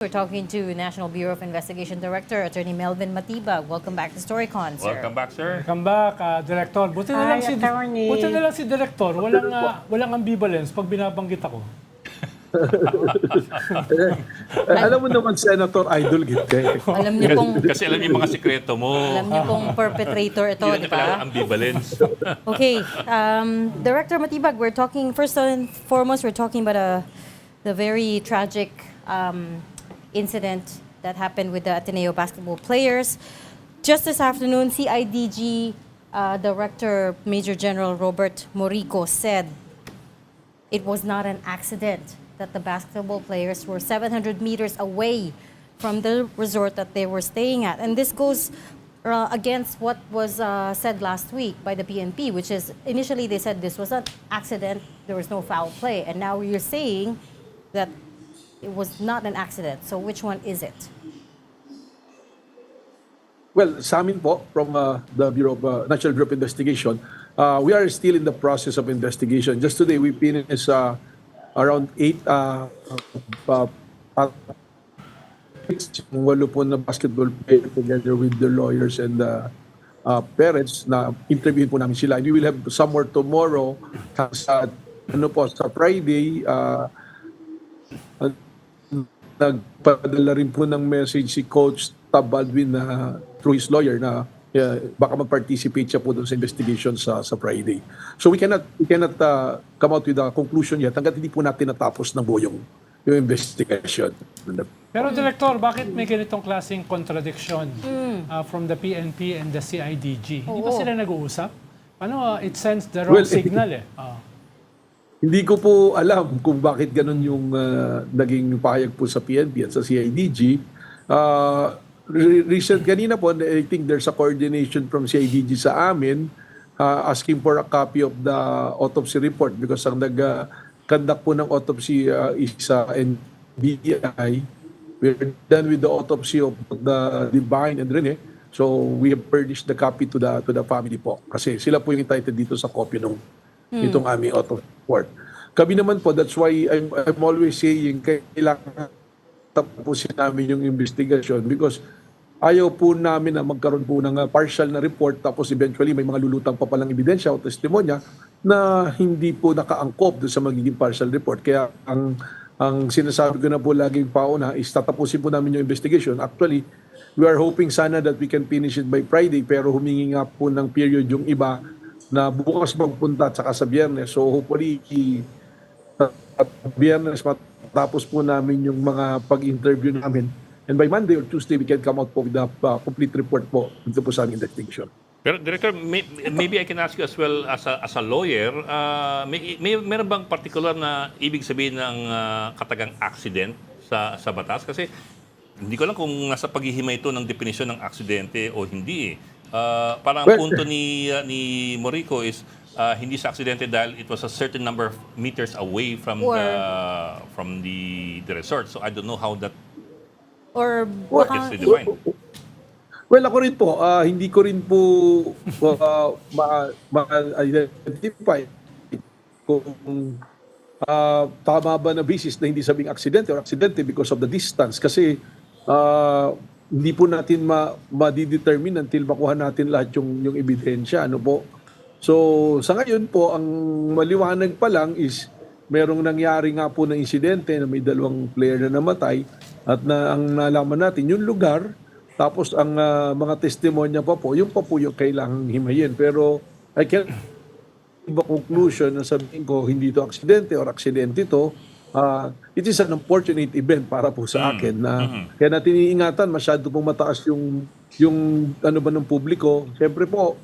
We're talking to National Bureau of Investigation Director, Attorney Melvin Matibag. Welcome back to StoryCon, sir. Welcome back, sir. Welcome back, Director. Buti na lang si Director. Walang ambivalence pag binabanggit ako. Alam mo naman, Senator Idol kita. Alam niyo pong, Kasi alam yung mga sikreto mo. alam niyo pong perpetrator ito, Yun di yung pala ba? ambivalence. Okay, Director Matibag, we're talking, first and foremost, we're talking about the very tragic incident that happened with the Ateneo basketball players. Just this afternoon, CIDG Director Major General Robert Morico said it was not an accident that the basketball players were 700 meters away from the resort that they were staying at. And this goes against what was said last week by the PNP, which is initially they said this was an accident, there was no foul play. And now you're saying that it was not an accident. So which one is it? Well, sa amin po, from the Bureau of National Bureau of Investigation, we are still in the process of investigation. Just today, we finished around 8 walo po na basketball player together with the lawyers and the parents na interview po namin sila. And we will have some more tomorrow sa Friday. Nagpadala rin po ng message si Coach Tab Baldwin na through his lawyer na baka mag-participate siya po doon sa investigation sa Friday. So we cannot come out with a conclusion yet hanggat hindi po natin natapos ng buo yung investigation. Pero Director, bakit may ganitong klaseng contradiction from the PNP and the CIDG? Hindi ba sila nag-uusap? Ano, it sends the wrong signal eh. Hindi ko po alam kung bakit ganun yung naging pahayag po sa PNP at sa CIDG. Recent kanina po, I think there's a coordination from CIDG sa amin asking for a copy of the autopsy report because ang nag-conduct po ng autopsy is sa NBI. We're done with the autopsy of the Divine and Rene. So we have furnished the copy to the family po. Kasi sila po yung entitled dito sa copy itong aming autopsy report. Kami naman po, that's why I'm always saying kailangan tapusin namin yung investigation because ayaw po namin na magkaroon po ng partial na report tapos eventually may mga lulutang pa palang ebidensya o testimonya na hindi po nakaangkop doon sa magiging partial report. Kaya ang sinasabi ko na po laging pauna is tatapusin po namin yung investigation. Actually, we are hoping sana that we can finish it by Friday pero humingi nga po ng period yung iba na bukas magpunta at saka sa Biyernes. So hopefully, Biyernes matapos po namin yung mga pag-interview namin. And by Monday or Tuesday, we can come out po with the complete report po dito po sa aming investigation. Pero Director, maybe I can ask you as well as a lawyer, meron bang particular na ibig sabihin ng katagang accident sa batas? Kasi hindi ko lang kung nasa paghihimay ito ng definisyon ng aksidente o hindi eh. Parang punto ni Morico is hindi sa aksidente dahil it was a certain number of meters away from the resort. So I don't know how that gets defined. Well, ako rin po, hindi ko rin po ma-identify kung tama ba na basis na hindi sabing aksidente or aksidente because of the distance. Kasi hindi po natin ma-determine until makuha natin lahat yung ebidensya. Ano po? So, sa ngayon po, ang maliwanag pa lang is merong nangyari nga po na insidente na may 2 player na namatay at ang nalaman natin yung lugar, tapos ang mga testimonya pa po yung kailangang himayin. Pero I can't give a conclusion na sabihin ko hindi ito aksidente or aksidente ito. It is an unfortunate event para po sa akin na kaya natin iniingatan masyado pong mataas yung ano ba ng publiko. Siyempre po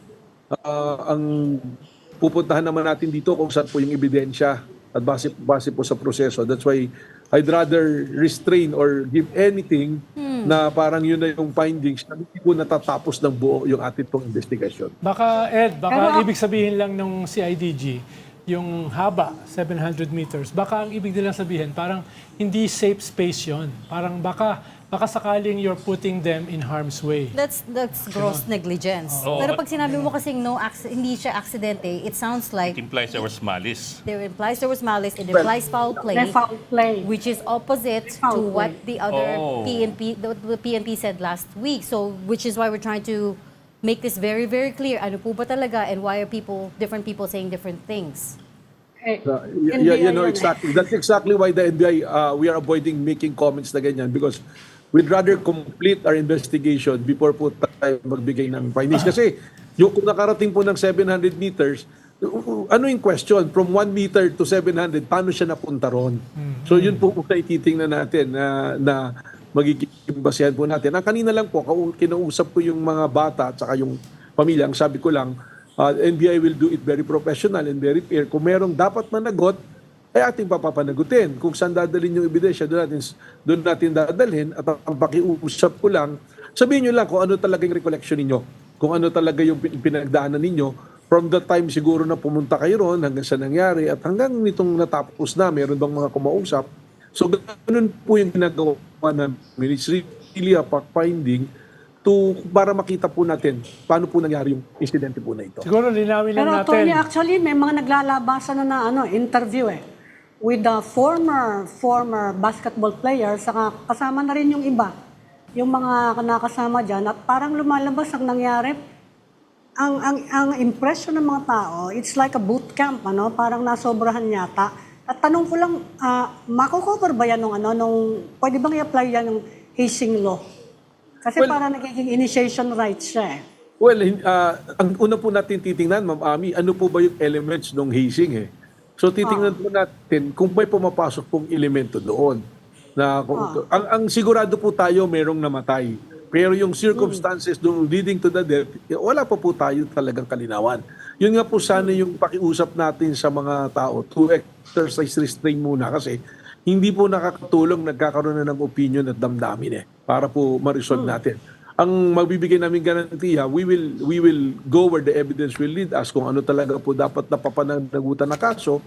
ang pupuntahan naman natin dito kung saan po yung ebidensya at base po sa proseso. That's why I'd rather restrain or give anything na parang yun na yung findings na hindi po natatapos ng buo yung ating pong investigation. Baka ibig sabihin lang ng CIDG, yung haba, 700 meters, baka ang ibig nilang sabihin, parang hindi safe space yon. Parang baka baka sakaling you're putting them in harm's way. That's gross negligence. Oo. Pero pag sinabi mo kasing hindi siya aksidente, it sounds like It implies there was malice. there implies there was malice, it implies foul play, May foul play. which is opposite Foul to what play. the other Oh. the PNP said last week. So, which is why we're trying to make this very, very clear. Ano po ba talaga and why are different people saying different things? Eh, Yeah, you know, NBI yan eh. exactly. That's exactly why the NBI, we are avoiding making comments na ganyan because we'd rather complete our investigation before po tayo magbigay ng findings. Kasi yung kung nakarating po ng 700 meters, ano yung question? From 1 meter to 700, paano siya napunta ron? So yun po kung ititingnan natin na magiging basehan po natin. Ang kanina lang po, kinausap ko yung mga bata at saka yung pamilya. Ang sabi ko lang, NBI will do it very professional and very fair. Kung merong dapat managot, ay ating papapanagutin. Kung saan dadalhin yung ebidensya, doon natin dadalhin. At ang pakiusap ko lang, sabihin nyo lang kung ano talaga yung recollection ninyo. Kung ano talaga yung pinagdaanan ninyo. From the time siguro na pumunta kayo ron, hanggang sa nangyari, at hanggang nitong natapos na, meron bang mga kumausap. So, ganun po yung ginagawa namin. It's really a fact-finding para makita po natin paano po nangyari yung insidente po na ito. Siguro linawin lang Pero natin. Tony, actually, may mga naglalabasan na interview with the former basketball players, saka kasama na rin yung iba, yung mga nakasama dyan, at parang lumalabas ang nangyari. Ang impression ng mga tao, it's like a boot camp, parang nasobrahan yata. At tanong ko lang, mako-cover ba yan pwede bang i-apply yan ng hazing law? Kasi Well, parang nagiging initiation rights siya Well, ang una po natin titingnan, Ma'am Ami, ano po ba yung elements ng hazing So titingnan po natin kung may pumapasok pong elemento doon. Ang sigurado po tayo merong namatay. Pero yung circumstances leading to the death, wala pa po tayo talagang kalinawan. Yun nga po sana yung pakiusap natin sa mga tao to exercise restraint muna kasi hindi po nakakatulong nagkakaroon na ng opinion at damdamin para po ma-resolve natin. Ang magbibigay namin garantiya, we will go where the evidence will lead us. Kung ano talaga po dapat na papanagutan na kaso,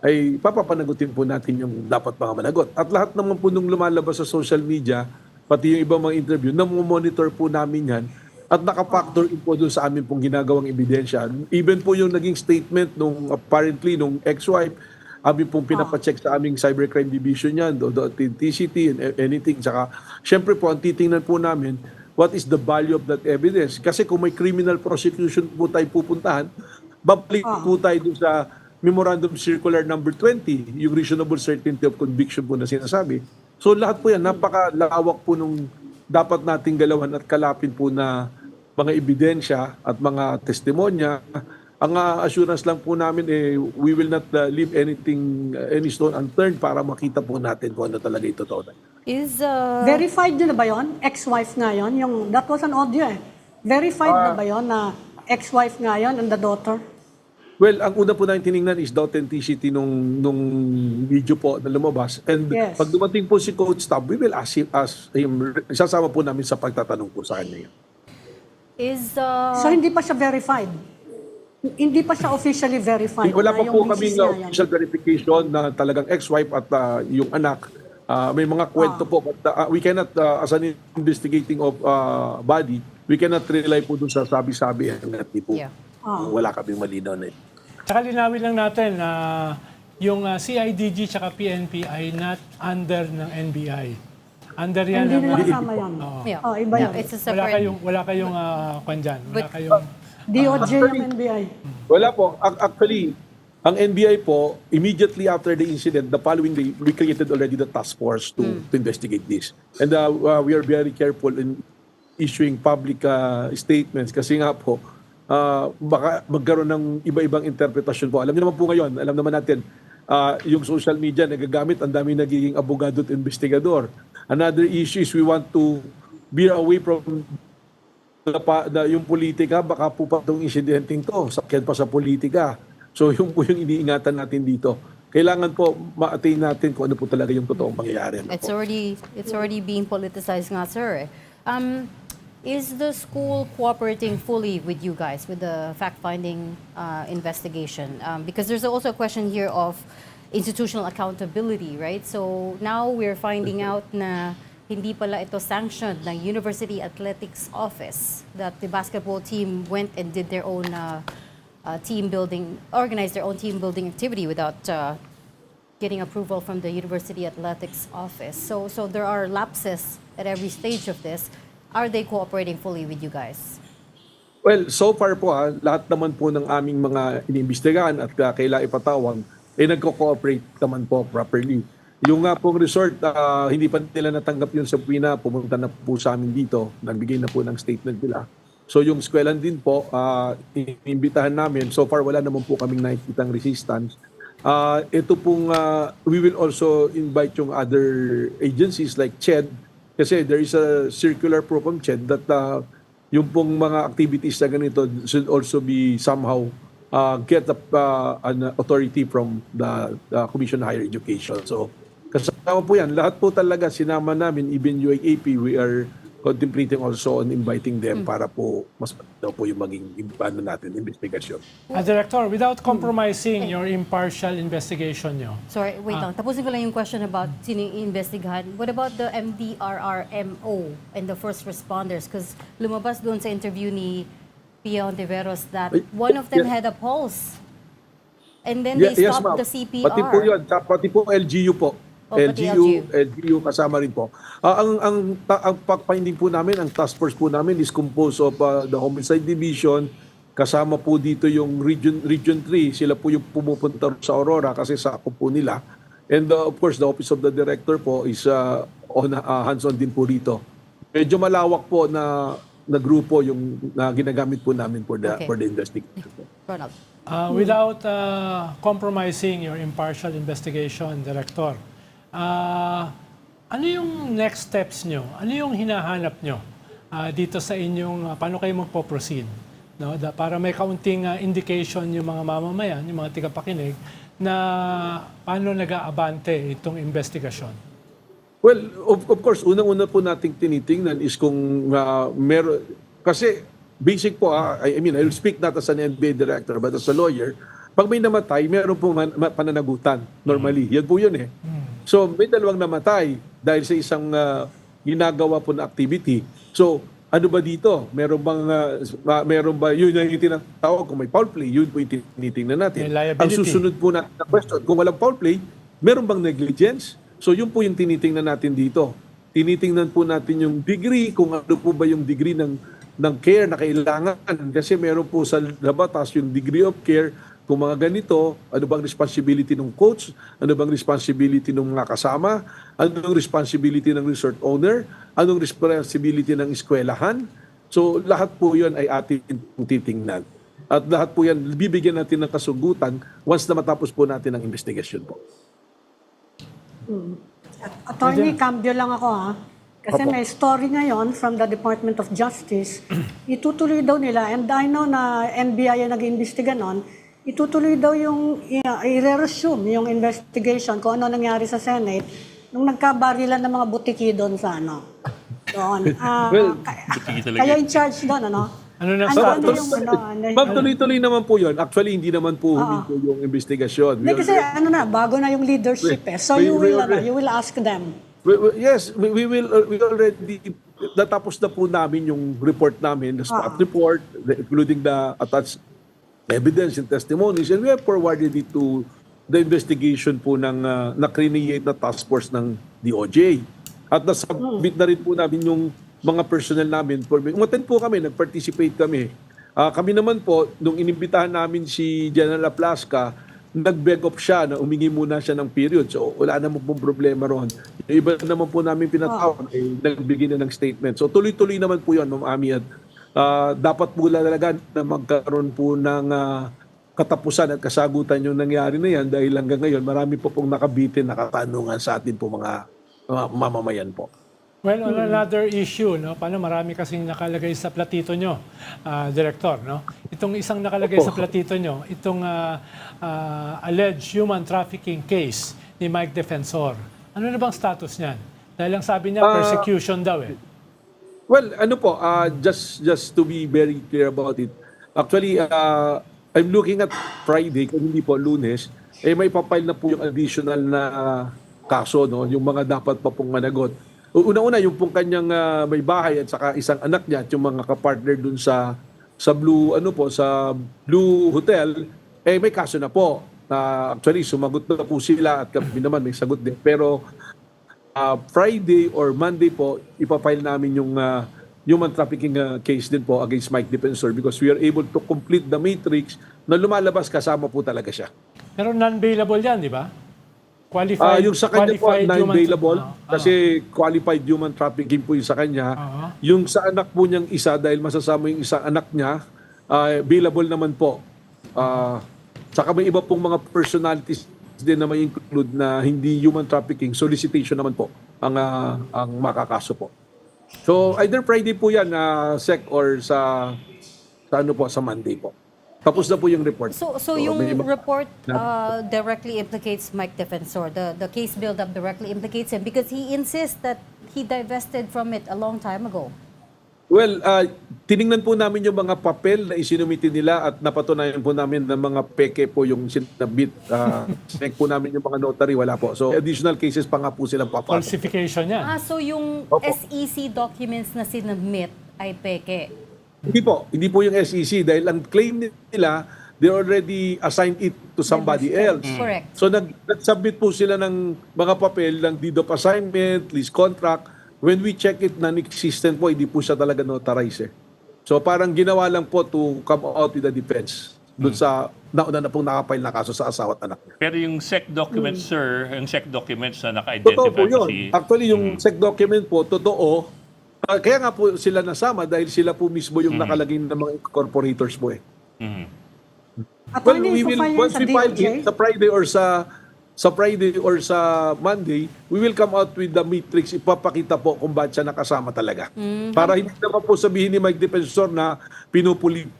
ay papapanagutin po natin yung dapat mga managot. At lahat naman po nung lumalabas sa social media, pati yung ibang mga interview, monitor po namin yan at nakapactor in po doon sa amin pong ginagawang ebidensya. Even po yung naging statement nung apparently nung ex-wife, amin pong pinapacheck sa aming cybercrime division yan, the TCT and anything. Saka, syempre po, ang titingnan po namin, what is the value of that evidence? Kasi kung may criminal prosecution po tayo pupuntahan, babalik po tayo doon sa Memorandum Circular number 20, yung reasonable certainty of conviction po na sinasabi. So lahat po yan, napakalawak po nung dapat nating galawan at kalapin po na mga ebidensya at mga testimonya. Ang assurance lang po namin, we will not leave any stone unturned para makita po natin kung ano talaga ito totoo. Verified nyo na ba yun? Ex-wife nga yun? That was an audio Verified na ba yun na ex-wife nga yun and the daughter? Well, ang una po natin tinignan is the authenticity nung video po na lumabas. And Yes. pag dumating po si Coach Tab, we will ask him, isasama po namin sa pagtatanong po sa kanya yun. So hindi pa siya verified? Hindi pa siya officially verified? Wala pa na po yung kaming misis niya yun? official verification na talagang ex-wife at yung anak. May mga kwento po, but we cannot, as an investigating body, we cannot rely po dun sa sabi-sabi. Yeah. Wala kaming malinaw na ito. Tsaka linawin lang natin na yung CIDG tsaka PNP ay not under ng NBI. Under yan Hindi ng nila kasama yun. Yeah. Iba yun. It's a separate. wala kayong kwan dyan. Wala But- kayong DOJ yung NBI. Wala po. Actually, ang NBI po, immediately after the incident, the following day, we created already the task force to investigate this. And we are very careful in issuing public statements kasi nga po, baka magkaroon ng iba-ibang interpretasyon po. Alam niyo naman po ngayon, alam naman natin, yung social media nagagamit, ang dami nagiging abogado at investigador. Another issue is we want to veer away from yung politika, baka po pa itong incidenting to, sakyan pa sa politika. So yung po yung iniingatan natin dito. Kailangan po ma-attain natin kung ano po talaga yung totoong mangyayari. It's already being politicized nga, sir. Is the school cooperating fully with you guys with the fact-finding investigation? Because there's also a question here of institutional accountability, right? So now we're finding out na hindi pala ito sanctioned ng University Athletics Office, that the basketball team went and did their own team building, organized their own team building activity without getting approval from the University Athletics Office. So there are lapses at every stage of this. Are they cooperating fully with you guys? Well, so far po lahat naman po ng aming mga iniimbestigahan at kailangan ipatawag nagko-cooperate naman po properly. Yung nga pong resort, hindi pa nila natanggap yun sa PINA, pumunta na po sa amin dito, nagbigay na po ng statement nila. So yung eskwelahan din po, inimbitahan namin, so far wala naman po kaming nakikitang resistance. Ito pong, we will also invite yung other agencies like CHED, kasi there is a circular from CHED that yung pong mga activities na ganito should also be somehow get an authority from the Commission on Higher Education. So kasama po yan. Lahat po talaga sinama namin, even UAAP, we are contemplating also on inviting them para po mas daw po yung maging natin, investigasyon. Director, without compromising your impartial investigation nyo, Sorry, wait lang. Tapusin ko lang yung question about sino yung investigahan. What about the MDRRMO and the first responders? Because lumabas doon sa interview ni Pia Ontiveros that one of them had a pulse. And then they stopped ma'am. the CPR. Pati po yun, pati po LGU po. Oh, pati LGU kasama rin po. Ang finding po namin, ang task force po namin is composed of the Homicide Division, kasama po dito yung Region 3, sila po yung pumupunta sa Aurora kasi sakop po nila. And of course, the Office of the Director po is hands-on din po rito. Medyo malawak po na grupo yung na ginagamit po namin for the investigation. Ronald. without compromising your impartial investigation, Director, ano yung next steps nyo? Ano yung hinahanap nyo dito sa inyong, paano kayo magpo-proceed? No? Para may kaunting indication yung mga mamamayan, yung mga tigapakinig, na paano nag-aabante itong investigasyon? Well, of course, unang-una po nating tinitingnan is kung meron, kasi basic po, I mean, I'll speak not as an NBA director, but as a lawyer, pag may namatay, meron po pananagutan, normally. Yan po yun eh. So, may dalawang namatay dahil sa isang ginagawa po na activity. So, ano ba dito? Meron ba, yun yung tinatawag kung may foul play, yun po yung tinitingnan natin. May liability. Ang susunod po natin na question, kung walang foul play, meron bang negligence? So, yun po yung tinitingnan natin dito. Tinitingnan po natin yung degree, kung ano po ba yung degree ng care na kailangan. Kasi meron po sa batas yung degree of care. Kung mga ganito, ano bang responsibility ng coach? Ano bang responsibility ng mga kasama? Anong responsibility ng resort owner? Anong responsibility ng eskwelahan? So lahat po yun ay ating titingnan. At lahat po yan, bibigyan natin ng kasugutan once na matapos po natin ang investigasyon po. Attorney, cambio lang ako Kasi may story ngayon from the Department of Justice, itutuloy daw nila, and I know na NBI ang nag-iimbestiga nun, itutuloy daw yung, i-resume yung investigation kung ano nangyari sa Senate nung nagkabarilan ng mga butiki doon sa doon. Kaya in charge doon, Ano na status? Ma'am, tuloy-tuloy naman po yun. Actually, hindi naman po huminto yung investigasyon. Kasi bago na yung leadership So you will ask them. Yes, we already natapos na po namin yung report namin, the spot report, including the attached evidence and testimonies, and we have forwarded it to the investigation po ng na-create na task force ng DOJ. At nasubmit na rin po namin yung mga personnel namin. Umattend po kami, nag-participate kami. Kami naman po, nung inimbitahan namin si General Aplasca, nag-beg off siya na umingi muna siya ng period. So wala naman pong problema ron. Yung iba naman po namin pinatawag, nagbigay na ng statement. So tuloy-tuloy naman po yun, Ma'am Ami. At dapat po talaga na magkaroon po ng katapusan at kasagutan yung nangyari na yan dahil hanggang ngayon marami po pong nakabitin, nakatanungan sa atin po mga mamamayan po. Well, on another issue, paano marami kasing nakalagay sa platito nyo, Director, Itong isang nakalagay sa platito nyo, itong alleged human trafficking case ni Mike Defensor. Ano na bang status niyan? Dahil lang sabi niya, persecution daw Well, just to be very clear about it, actually, I'm looking at Friday, kung hindi po Lunes, may papile na po yung additional na kaso, yung mga dapat pa pong managot. Una-una, yung pong kanyang may bahay at saka isang anak niya at yung mga kapartner dun sa Blue, sa Blue Hotel, may kaso na po. Actually, sumagot na po sila at kami naman may sagot din. Pero Friday or Monday po, ipafile namin yung human trafficking case din po against Mike Defensor because we are able to complete the matrix na lumalabas kasama po talaga siya. Pero non-bailable yan, di ba? Qualified, Yung sa kanya po, qualified human- non-bailable Ah, kasi qualified human trafficking po yung sa kanya. Yung sa anak po niyang isa, dahil masasama yung isang anak niya, bailable naman po. Saka may iba pong mga personalities din na may include na hindi human trafficking, solicitation naman po ang makakaso po. So either Friday po yan, Sec, or sa Monday po. Tapos na po yung report. So yung may- report directly implicates Mike Defensor. The case build-up directly implicates him because he insists that he divested from it a long time ago. Well, tiningnan po namin yung mga papel na isinumiti nila at napatunayan po namin na mga peke po yung sinabit. Check po namin yung mga notary, wala po. So additional cases pa nga po silang papasok. Falsification yan. So yung Opo. SEC documents na sinubmit ay peke. Hindi po yung SEC dahil ang claim nila, they already assigned it to somebody else. Correct. So nag-submit po sila ng mga papel ng deed of assignment, lease contract. When we check it, non-existent po, hindi po siya talaga notarized. So parang ginawa lang po to come out with the defense doon sa nauna na pong nakapile na kaso sa asawa at anak niya. Pero yung SEC documents, sir, yung SEC documents na Totoo naka-identify po yun. kasi... Actually, yung SEC document po, totoo. Kaya nga po sila nasama dahil sila po mismo yung nakalagay ng mga incorporators po eh. Mhm. Well, Attorney, we will, ipafile yan once sa we file DOJ? it sa Friday or sa Monday, we will come out with the matrix. Ipapakita po kung ba't siya nakasama talaga. Para hindi naman po sabihin ni Mike Defensor na pinupuliga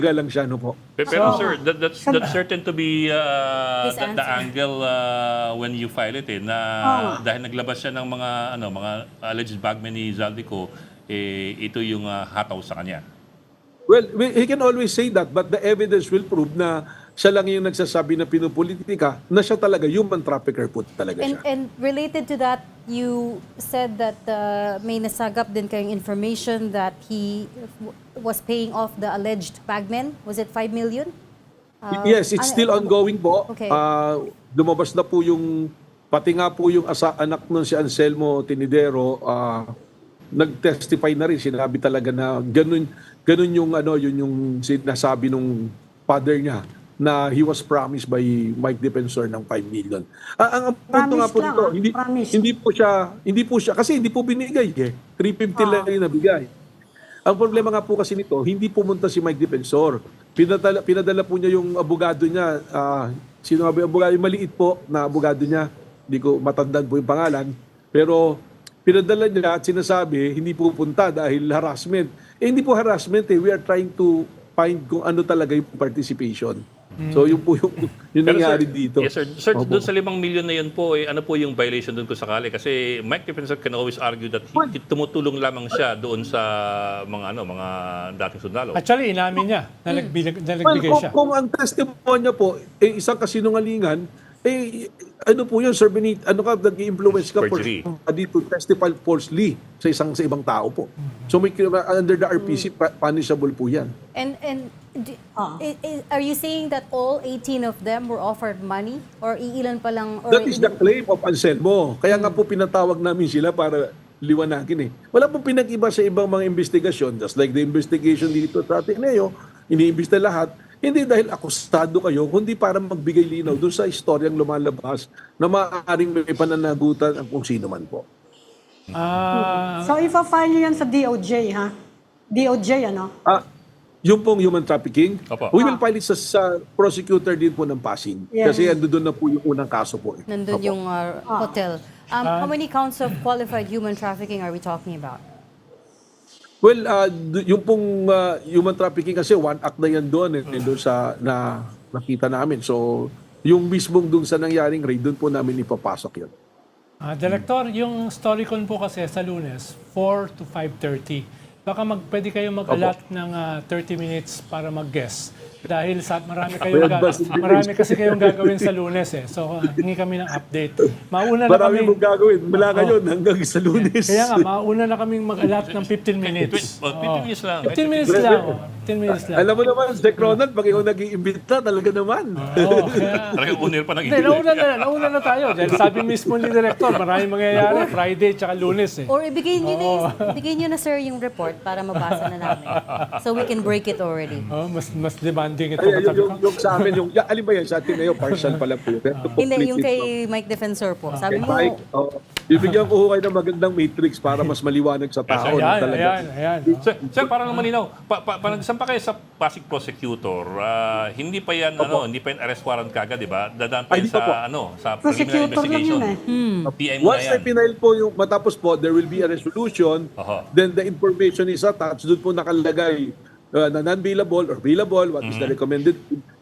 lang siya, no po. Pero sir, that's certain to be His the answer. angle when you file it na dahil naglabas siya ng mga alleged bagmen ni Zaldico, ito yung hataw sa kanya. Well, he can always say that, but the evidence will prove na siya lang yung nagsasabi na pinupolitika, na siya talaga, human trafficker po talaga siya. And related to that, you said that may nasagap din kayong information that he was paying off the alleged bagmen. Was it 5 million? Yes, it's still ongoing po. Okay. Lumabas na po yung, pati nga po yung anak nun si Anselmo Tinidero, nag-testify na rin. Sinabi talaga na ganun yung yun yung sinasabi nung father niya na he was promised by Mike Defensor ng 5 million. Ang punto nga po Promise dito, lang, promise. hindi po siya kasi hindi po binigay eh. 350 lang yung nabigay. Ang problema nga po kasi nito, hindi pumunta si Mike Defensor. Pinadala po niya yung abogado niya. Sino nga ba yung abogado? Yung maliit po na abogado niya. Hindi ko matandaan po yung pangalan. Pero pinadala niya at sinasabi, hindi pupunta dahil harassment. Hindi po harassment eh. We are trying to find kung ano talaga yung participation. So yun po yung Pero nangyari sir, dito. Yes sir. Sir, Opo. doon sa 5 million na yun po, ano po yung violation doon kung sakali? Kasi Mike Defensor can always argue that tumutulong lamang siya doon sa mga dating sundalo. Actually, inamin niya na nagbigay siya. Kung ang testimonya po, isang kasinungalingan, ano po yun, sir, nag-influence ka Perjury. dito testify falsely sa ibang tao po. So may under the RPC, punishable po yan. And are you saying that all 18 of them were offered money? Or iilan pa lang? Or That is the claim of Anselmo. Kaya nga po pinatawag namin sila para liwanagin eh. Wala pong pinag-iba sa ibang mga investigasyon. Just like the investigation dito sa Ateneo, iniimbis na lahat. Hindi dahil akusado kayo, kundi para magbigay linaw doon sa istoryang lumalabas na maaaring may pananagutan ang kung sino man po. So, ipafile nyo yan sa DOJ, ha? DOJ, ano? Yung pong human trafficking, Opo. we will file it sa prosecutor din po ng Pasig. Yes. Kasi doon na po yung unang kaso po. nandun yung hotel. How many counts of qualified human trafficking are we talking about? Well, yung pong human trafficking kasi one act na yan doon doon sa nakita namin. So, yung mismong doon sa nangyaring raid, doon po namin ipapasok yun. Director, yung Storycon po kasi sa Lunes, 4 to 5:30. baka pwede kayo mag-allot ng 30 minutes para mag-guess. Dahil marami kasi kayong gagawin sa Lunes eh. So, hingi kami ng update. Mauna na Marami kami. mong gagawin mula ngayon hanggang sa Lunes. Kaya nga, mauna na kaming mag-allot ng 15 minutes. 15 minutes lang. 15 minutes lang. 15 minutes lang. Alam mo naman, Sec Ronald, pag ikaw nag-iimbita, talaga naman. Oo, kaya... Talagang unir pa Hindi, nauna na tayo. Dahil sabi mismo ni Director, maraming mangyayari. Friday tsaka Lunes eh. Or ibigay niyo na, sir, yung report para mabasa na namin. So we can break it already. Oh, mas demanding ito. Ay, yung sa amin, alin ba yan? Sa atin ngayon, partial pala po. Hindi, yung kay Mike Defensor po. Sabi mo, Mike, bibigyan ko kayo ng magandang matrix para mas maliwanag sa tao. Ayan. Sir, parang malinaw. Nagsampa kayo sa Pasig prosecutor, hindi pa yan arrest warrant kagad, di ba? Dadaan pa yan sa preliminary Prosecutor lang investigation. yun eh. PM na Once na yan. pinail po yung matapos po, there will be a resolution. Aha. Then the information is attached. Doon po nakalagay na non-bailable or bailable, what is the recommended.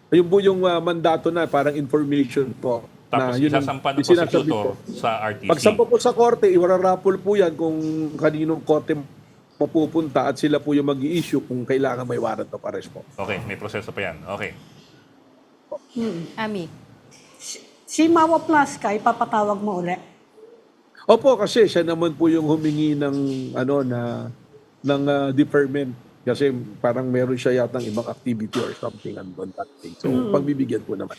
Ayun po yung mandato na parang information po. Tapos yun ang isasampa ng isinasabit prosecutor po. sa RTC. Pagsampa po sa korte, iwararapol po yan kung kaninong korte mapupunta at sila po yung mag-i-issue kung kailangan may warrant of arrest po. Okay, may proseso pa yan. Okay. Ami, Si Mawa Plaska, ipapatawag mo uli. Opo, kasi siya naman po yung humingi ng deferment kasi parang meron siya yatang ibang activity or something on that day. So, pagbibigyan po naman.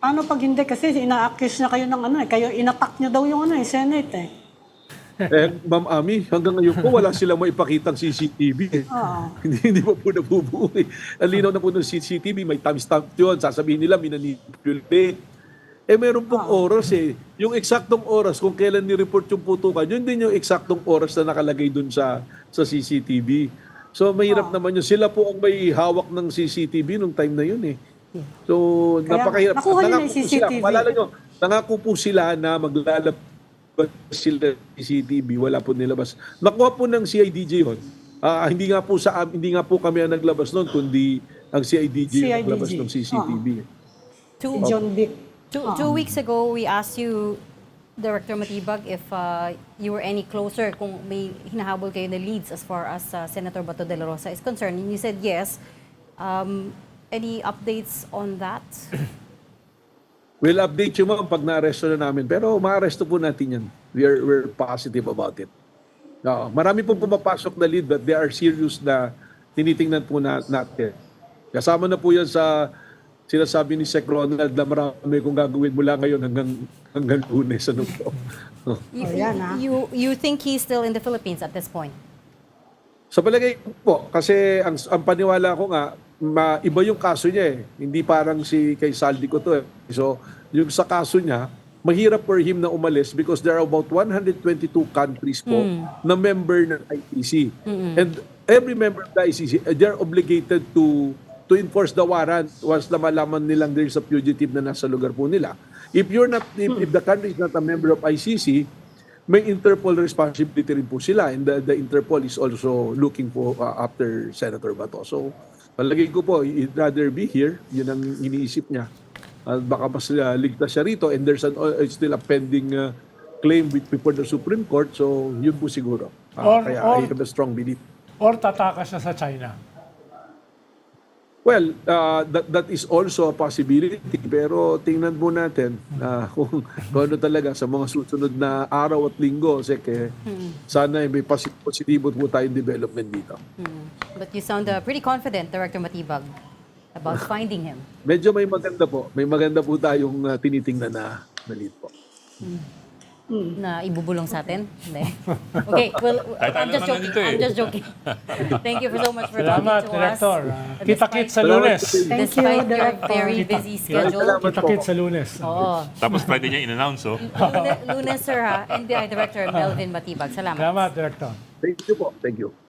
Paano pag hindi? Kasi ina-accuse na kayo ng kayo inattack nyo daw yung Senate eh. Ma'am Ami, hanggang ngayon po wala silang maipakitang CCTV. Hindi pa po nabubuo. Ang linaw na po ng CCTV, may timestamp yun. Sasabihin nila, minanipulate. Meron pong oras eh. Yung eksaktong oras kung kailan ni-report yung putukan, yun din yung eksaktong oras na nakalagay dun sa CCTV. So, mahirap naman yun. Sila po ang may hawak ng CCTV nung time na yun eh. So, Kaya, napakahirap. nakuha nila yung Nangako po sila. CCTV. Maalala nyo, nangako po sila na maglalabas sila CCTV, wala po nilabas. Nakuha po ng CIDJ yun. Hindi nga po kami ang naglabas noon, kundi ang CIDJ ang naglabas ng CCTV. Si John Vic. 2 weeks ago, we asked you, Director Matibag, if you were any closer, kung may hinahabol kayo na leads as far as Senator Bato de la Rosa is concerned. And you said yes. Any updates on that? We'll update you ma'am pag na-arresto na namin. Pero ma-arresto po natin yan. We're positive about it. Marami pong pumapasok na lead but they are serious na tinitingnan po natin. Kasama na po yan sa sinasabi ni Sec Ronald na marami kong gagawin mula ngayon hanggang Lunes. Ano po? You think he's still in the Philippines at this point? Sa palagay ko po, kasi ang paniwala ko nga, iba yung kaso niya eh. Hindi parang kay Saldi ko to eh. So, yung sa kaso niya, mahirap for him na umalis because there are about 122 countries po na member ng ICC. And every member of the ICC, they're obligated to enforce the warrant once na malaman nilang there's a fugitive na nasa lugar po nila. If the country is not a member of ICC, may Interpol responsibility rin po sila, and the Interpol is also looking for after Senator Bato. So, palagay ko po, he'd rather be here. Yun ang iniisip niya. Baka mas ligtas siya rito, and there's still a pending claim before the Supreme Court. So, yun po siguro. Kaya I have a strong belief. Or tataka siya sa China. Well, that is also a possibility. Pero tingnan po natin kung ano talaga sa mga susunod na araw at linggo. Kasi sana may positibo po tayong development dito. But you sound pretty confident, Director Matibag, about finding him. Medyo may maganda po. May maganda po tayong tinitingnan na lead po. Na ibubulong sa atin? Hindi. Okay, well, I'm just joking. I'm just joking. Thank you so much for talking Salamat, to Director. us. Kita-kits sa Lunes. Despite your very busy schedule. Kita-kits sa Lunes. Oo. Tapos Friday niya in-announce, oh. Lunes, sir, ha? NBI Director Melvin Matibag. Salamat. Salamat, Director. Thank you po. Thank you.